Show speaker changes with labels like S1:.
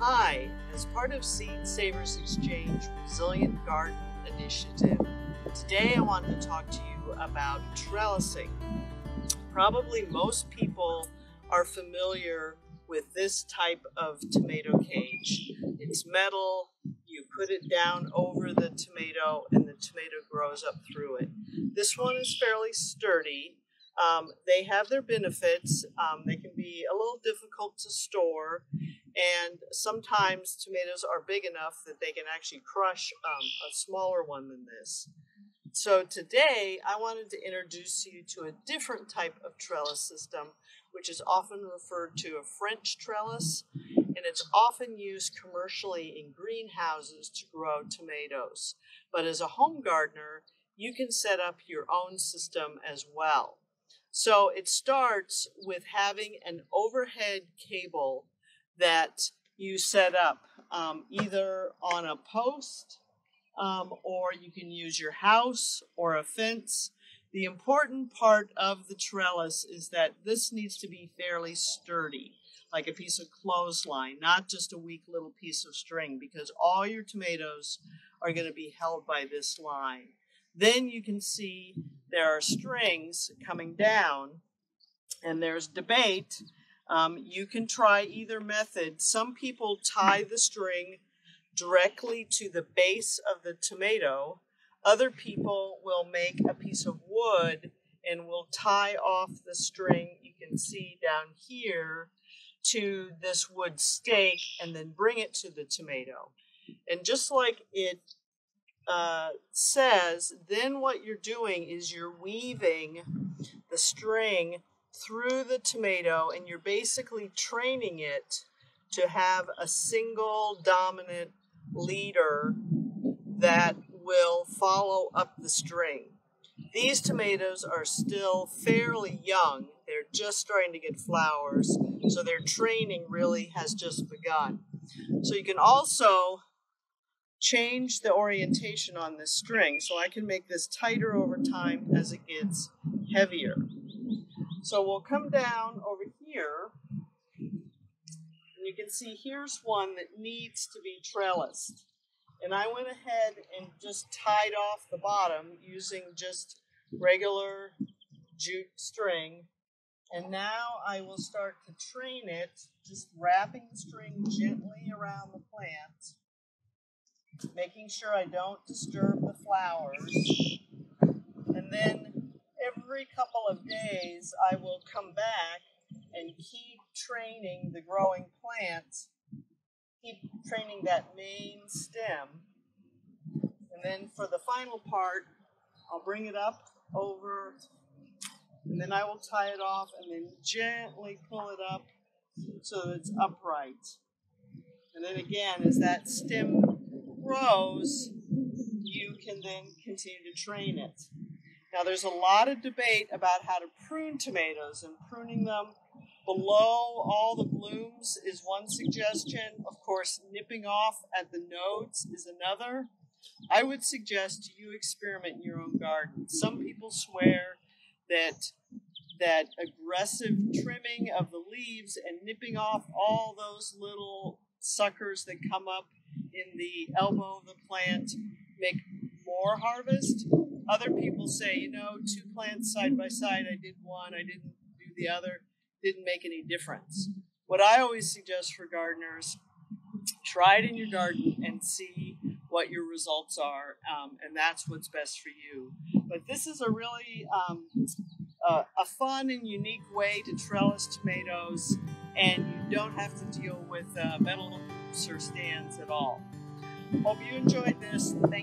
S1: Hi, as part of Seed Savers Exchange Resilient Garden Initiative, today I wanted to talk to you about trellising. Probably most people are familiar with this type of tomato cage. It's metal, you put it down over the tomato and the tomato grows up through it. This one is fairly sturdy. They have their benefits. They can be a little difficult to store, and sometimes tomatoes are big enough that they can actually crush a smaller one than this. So today I wanted to introduce you to a different type of trellis system, which is often referred to a French trellis, and it's often used commercially in greenhouses to grow tomatoes. But as a home gardener, you can set up your own system as well. So it starts with having an overhead cable that you set up either on a post or you can use your house or a fence. The important part of the trellis is that this needs to be fairly sturdy, like a piece of clothesline, not just a weak little piece of string, because all your tomatoes are going to be held by this line. Then you can see there are strings coming down, and there's debate. You can try either method. Some people tie the string directly to the base of the tomato. Other people will make a piece of wood and will tie off the string, you can see down here, to this wood stake and then bring it to the tomato. And just like it says, then what you're doing is you're weaving the string through the tomato, and you're basically training it to have a single dominant leader that will follow up the string. These tomatoes are still fairly young. They're just starting to get flowers, so their training really has just begun. So you can also change the orientation on this string, so I can make this tighter over time as it gets heavier. So we'll come down over here, and you can see here's one that needs to be trellised. And I went ahead and just tied off the bottom using just regular jute string. And now I will start to train it, just wrapping the string gently around the plant, making sure I don't disturb the flowers. And then every couple of days I will come back and keep training the growing plant, keep training that main stem. And then for the final part, I'll bring it up over, and then I will tie it off and then gently pull it up so that it's upright. And then again, as that stem grows, you can then continue to train it. Now there's a lot of debate about how to prune tomatoes, and pruning them below all the blooms is one suggestion. Of course, nipping off at the nodes is another. I would suggest you experiment in your own garden. Some people swear that aggressive trimming of the leaves and nipping off all those little suckers that come up in the elbow of the plant make more harvest. Other people say, you know, two plants side by side, I did one, I didn't do the other, didn't make any difference. What I always suggest for gardeners, try it in your garden and see what your results are, and that's what's best for you. But this is a really a fun and unique way to trellis tomatoes, and you don't have to deal with metal hoops or stands at all. Hope you enjoyed this. Thank you.